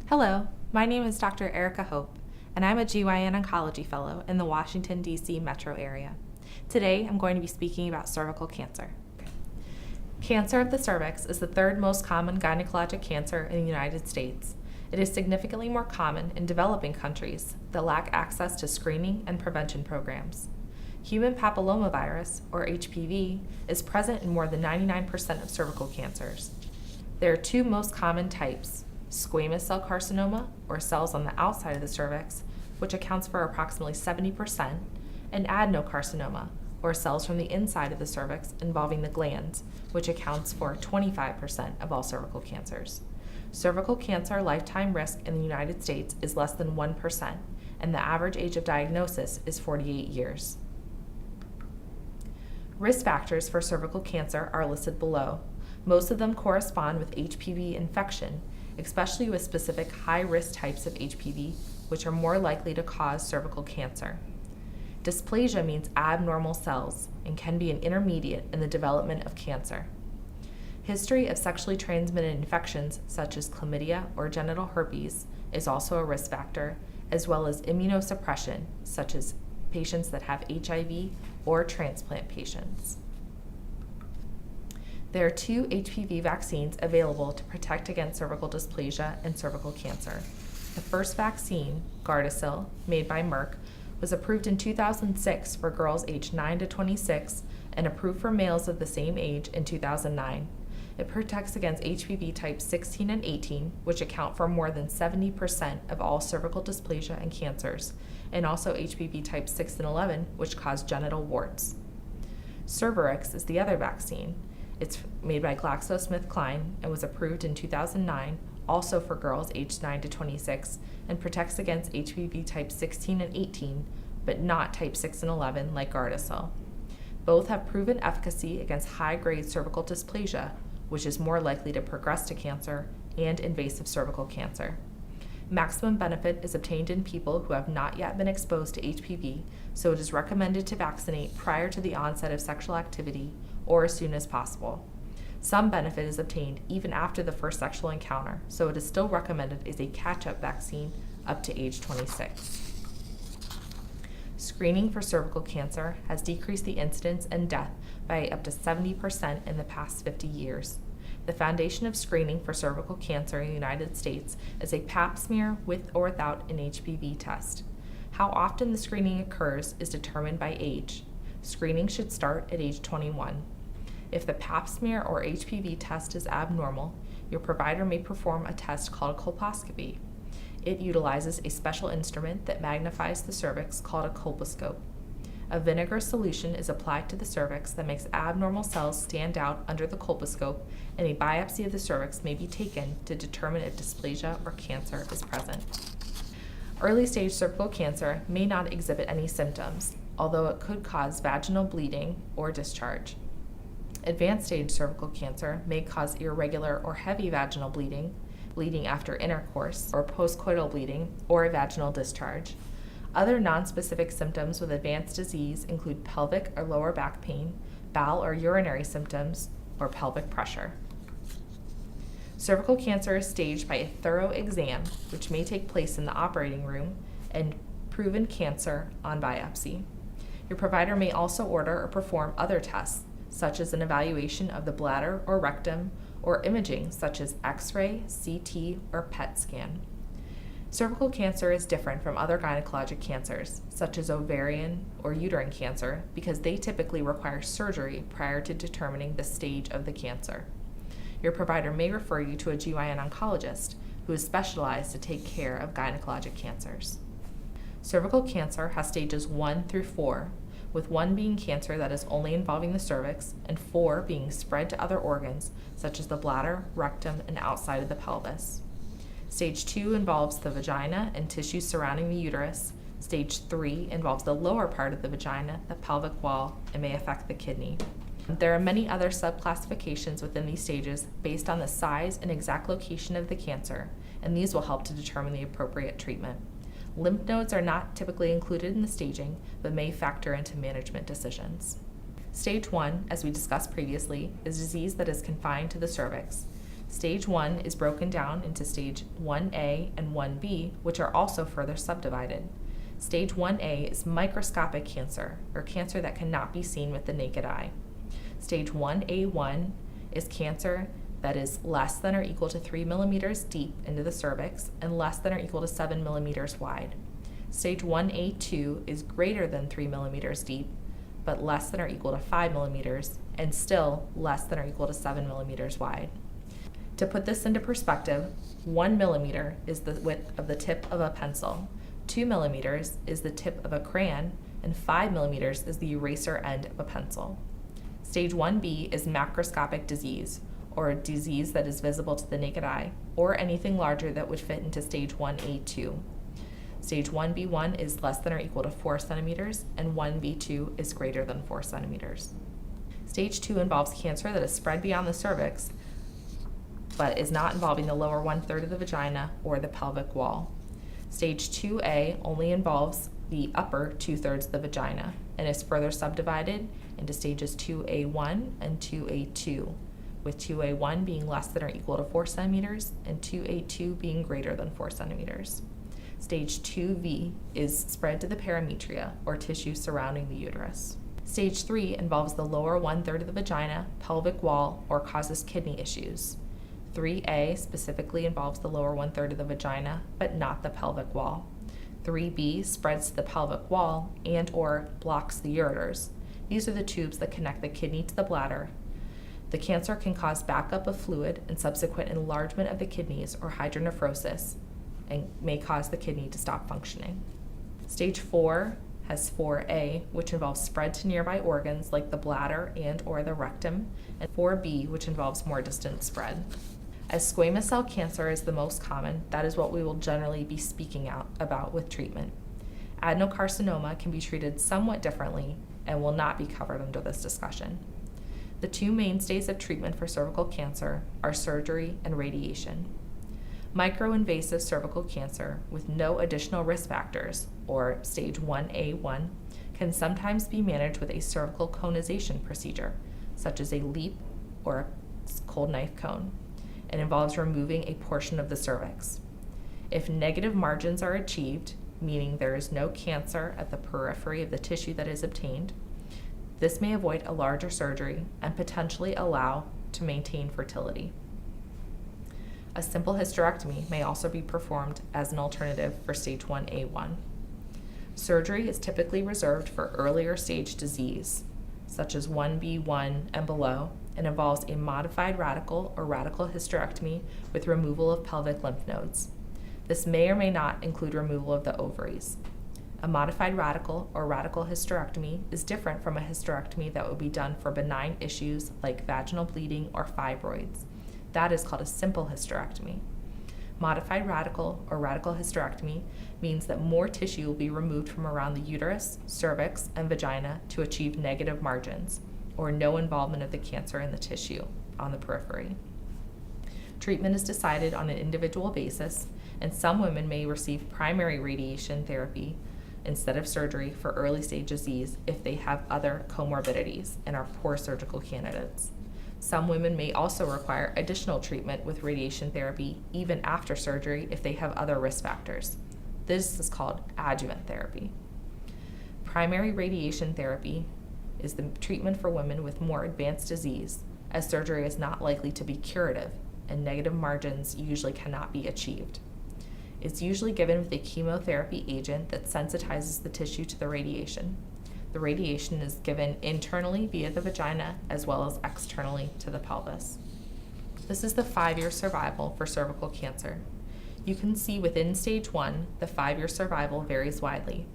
Hello, my name is Dr. Erika Hope, and I'm a GYN Oncology Fellow in the Washington, D.C. metro area. Today, I'm going to be speaking about cervical cancer. Cancer of the cervix is the third most common gynecologic cancer in the United States. It is significantly more common in developing countries that lack access to screening and prevention programs. Human papillomavirus, or HPV, is present in more than 99% of cervical cancers. There are two most common types: squamous cell carcinoma, or cells on the outside of the cervix, which accounts for approximately 70%, and adenocarcinoma, or cells from the inside of the cervix involving the glands, which accounts for 25% of all cervical cancers. Cervical cancer lifetime risk in the United States is less than 1%, and the average age of diagnosis is 48 years. Risk factors for cervical cancer are listed below. Most of them correspond with HPV infection, especially with specific high-risk types of HPV, which are more likely to cause cervical cancer. Dysplasia means abnormal cells and can be an intermediate in the development of cancer. History of sexually transmitted infections such as chlamydia or genital herpes is also a risk factor, as well as immunosuppression, such as patients that have HIV or transplant patients. There are two HPV vaccines available to protect against cervical dysplasia and cervical cancer. The first vaccine, Gardasil, made by Merck, was approved in 2006 for girls aged 9 to 26 and approved for males of the same age in 2009. It protects against HPV types 16 and 18, which account for more than 70% of all cervical dysplasia and cancers, and also HPV types 6 and 11, which cause genital warts. Cervarix is the other vaccine. It's made by GlaxoSmithKline and was approved in 2009, also for girls aged 9 to 26, and protects against HPV type 16 and 18, but not type 6 and 11 like Gardasil. Both have proven efficacy against high-grade cervical dysplasia, which is more likely to progress to cancer, and invasive cervical cancer. Maximum benefit is obtained in people who have not yet been exposed to HPV, so it is recommended to vaccinate prior to the onset of sexual activity or as soon as possible. Some benefit is obtained even after the first sexual encounter, so it is still recommended as a catch-up vaccine up to age 26. Screening for cervical cancer has decreased the incidence and death by up to 70% in the past 50 years. The foundation of screening for cervical cancer in the United States is a pap smear with or without an HPV test. How often the screening occurs is determined by age. Screening should start at age 21. If the pap smear or HPV test is abnormal, your provider may perform a test called a colposcopy. It utilizes a special instrument that magnifies the cervix called a colposcope. A vinegar solution is applied to the cervix that makes abnormal cells stand out under the colposcope, and a biopsy of the cervix may be taken to determine if dysplasia or cancer is present. Early-stage cervical cancer may not exhibit any symptoms, although it could cause vaginal bleeding or discharge. Advanced-stage cervical cancer may cause irregular or heavy vaginal bleeding, bleeding after intercourse, or postcoital bleeding, or a vaginal discharge. Other nonspecific symptoms with advanced disease include pelvic or lower back pain, bowel or urinary symptoms, or pelvic pressure. Cervical cancer is staged by a thorough exam, which may take place in the operating room, and proven cancer on biopsy. Your provider may also order or perform other tests, such as an evaluation of the bladder or rectum, or imaging such as X-ray, CT, or PET scan. Cervical cancer is different from other gynecologic cancers, such as ovarian or uterine cancer, because they typically require surgery prior to determining the stage of the cancer. Your provider may refer you to a GYN oncologist who is specialized to take care of gynecologic cancers. Cervical cancer has stages 1 through 4, with 1 being cancer that is only involving the cervix, and 4 being spread to other organs, such as the bladder, rectum, and outside of the pelvis. Stage 2 involves the vagina and tissues surrounding the uterus. Stage 3 involves the lower part of the vagina, the pelvic wall, and may affect the kidney. There are many other subclassifications within these stages based on the size and exact location of the cancer, and these will help to determine the appropriate treatment. Lymph nodes are not typically included in the staging, but may factor into management decisions. Stage 1, as we discussed previously, is disease that is confined to the cervix. Stage 1 is broken down into Stage 1A and 1B, which are also further subdivided. Stage 1A is microscopic cancer, or cancer that cannot be seen with the naked eye. Stage 1A1 is cancer that is less than or equal to 3 millimeters deep into the cervix and less than or equal to 7 millimeters wide. Stage 1A2 is greater than 3 millimeters deep, but less than or equal to 5 millimeters, and still less than or equal to 7 millimeters wide. To put this into perspective, 1 millimeter is the width of the tip of a pencil, 2 millimeters is the tip of a crayon, and 5 millimeters is the eraser end of a pencil. Stage 1B is macroscopic disease, or a disease that is visible to the naked eye, or anything larger that would fit into Stage 1A2. Stage 1B1 is less than or equal to 4 centimeters, and 1B2 is greater than 4 centimeters. Stage 2 involves cancer that is spread beyond the cervix, but is not involving the lower 1/3 of the vagina or the pelvic wall. Stage 2A only involves the upper 2/3 of the vagina and is further subdivided into stages 2A1 and 2A2, with 2A1 being less than or equal to 4 centimeters and 2A2 being greater than 4 centimeters. Stage 2V is spread to the parametria, or tissue surrounding the uterus. Stage 3 involves the lower 1/3 of the vagina, pelvic wall, or causes kidney issues. 3A specifically involves the lower 1/3 of the vagina, but not the pelvic wall. 3B spreads to the pelvic wall and/or blocks the ureters. These are the tubes that connect the kidney to the bladder. The cancer can cause backup of fluid and subsequent enlargement of the kidneys or hydronephrosis, and may cause the kidney to stop functioning. Stage 4 has 4A, which involves spread to nearby organs like the bladder and/or the rectum, and 4B, which involves more distant spread. As squamous cell cancer is the most common, that is what we will generally be speaking about with treatment. Adenocarcinoma can be treated somewhat differently and will not be covered under this discussion. The two mainstays of treatment for cervical cancer are surgery and radiation. Microinvasive cervical cancer with no additional risk factors, or Stage 1A1, can sometimes be managed with a cervical conization procedure, such as a LEEP or a cold knife cone, and involves removing a portion of the cervix. If negative margins are achieved, meaning there is no cancer at the periphery of the tissue that is obtained, this may avoid a larger surgery and potentially allow to maintain fertility. A simple hysterectomy may also be performed as an alternative for Stage 1A1. Surgery is typically reserved for earlier stage disease, such as 1B1 and below, and involves a modified radical or radical hysterectomy with removal of pelvic lymph nodes. This may or may not include removal of the ovaries. A modified radical or radical hysterectomy is different from a hysterectomy that would be done for benign issues like vaginal bleeding or fibroids. That is called a simple hysterectomy. Modified radical or radical hysterectomy means that more tissue will be removed from around the uterus, cervix, and vagina to achieve negative margins, or no involvement of the cancer in the tissue on the periphery. Treatment is decided on an individual basis, and some women may receive primary radiation therapy instead of surgery for early stage disease if they have other comorbidities and are poor surgical candidates. Some women may also require additional treatment with radiation therapy even after surgery if they have other risk factors. This is called adjuvant therapy. Primary radiation therapy is the treatment for women with more advanced disease, as surgery is not likely to be curative and negative margins usually cannot be achieved. It's usually given with a chemotherapy agent that sensitizes the tissue to the radiation. The radiation is given internally via the vagina as well as externally to the pelvis. This is the 5-year survival for cervical cancer. You can see within Stage 1, the 5-year survival varies widely.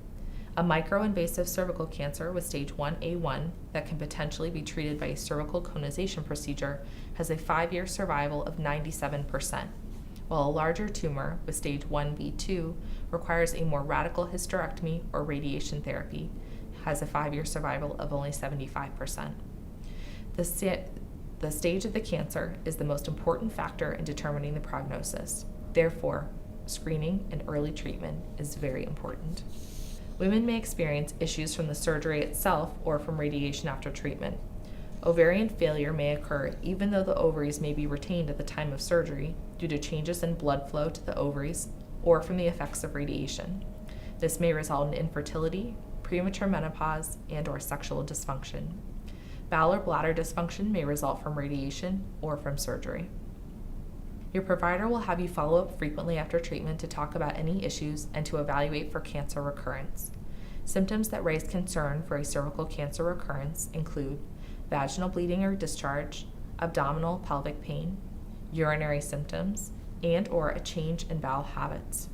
A microinvasive cervical cancer with Stage 1A1 that can potentially be treated by a cervical conization procedure has a 5-year survival of 97%, while a larger tumor with Stage 1B2 requires a more radical hysterectomy or radiation therapy, has a 5-year survival of only 75%. The stage of the cancer is the most important factor in determining the prognosis. Therefore, screening and early treatment is very important. Women may experience issues from the surgery itself or from radiation after treatment. Ovarian failure may occur even though the ovaries may be retained at the time of surgery due to changes in blood flow to the ovaries or from the effects of radiation. This may result in infertility, premature menopause, and/or sexual dysfunction. Bowel or bladder dysfunction may result from radiation or from surgery. Your provider will have you follow up frequently after treatment to talk about any issues and to evaluate for cancer recurrence. Symptoms that raise concern for a cervical cancer recurrence include vaginal bleeding or discharge, abdominal pelvic pain, urinary symptoms, and/or a change in bowel habits.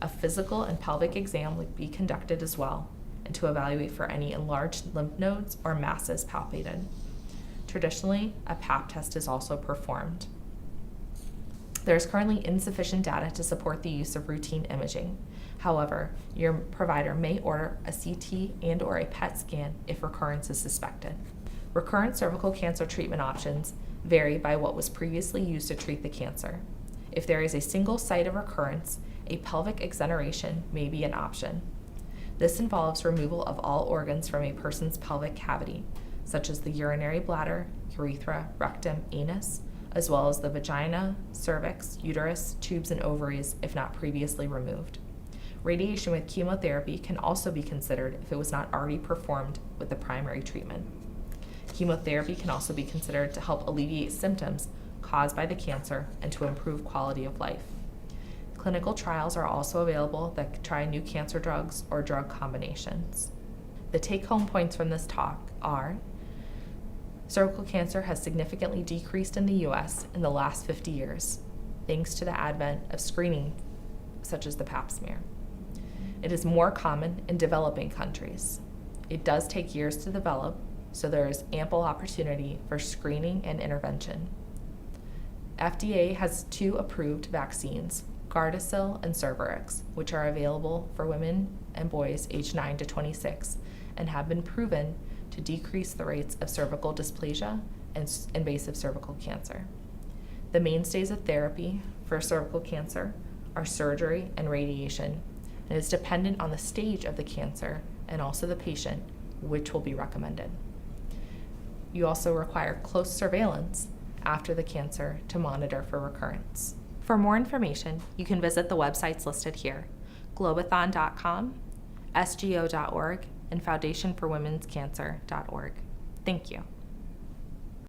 A physical and pelvic exam would be conducted as well, and to evaluate for any enlarged lymph nodes or masses palpated. Traditionally, a Pap test is also performed. There is currently insufficient data to support the use of routine imaging. However, your provider may order a CT and/or a PET scan if recurrence is suspected. Recurrent cervical cancer treatment options vary by what was previously used to treat the cancer. If there is a single site of recurrence, a pelvic exoneration may be an option. This involves removal of all organs from a person's pelvic cavity, such as the urinary bladder, urethra, rectum, anus, as well as the vagina, cervix, uterus, tubes, and ovaries if not previously removed. Radiation with chemotherapy can also be considered if it was not already performed with the primary treatment. Chemotherapy can also be considered to help alleviate symptoms caused by the cancer and to improve quality of life. Clinical trials are also available that try new cancer drugs or drug combinations. The take-home points from this talk are: cervical cancer has significantly decreased in the U.S. in the last 50 years, thanks to the advent of screening such as the Pap smear. It is more common in developing countries. It does take years to develop, so there is ample opportunity for screening and intervention. FDA has 2 approved vaccines, Gardasil and Cervarix, which are available for women and boys aged 9 to 26 and have been proven to decrease the rates of cervical dysplasia and invasive cervical cancer. The mainstays of therapy for cervical cancer are surgery and radiation, and is dependent on the stage of the cancer and also the patient, which will be recommended. You also require close surveillance after the cancer to monitor for recurrence. For more information, you can visit the websites listed here: Globe-athon.com, sgo.org, and foundationforwomenscancer.org. Thank you.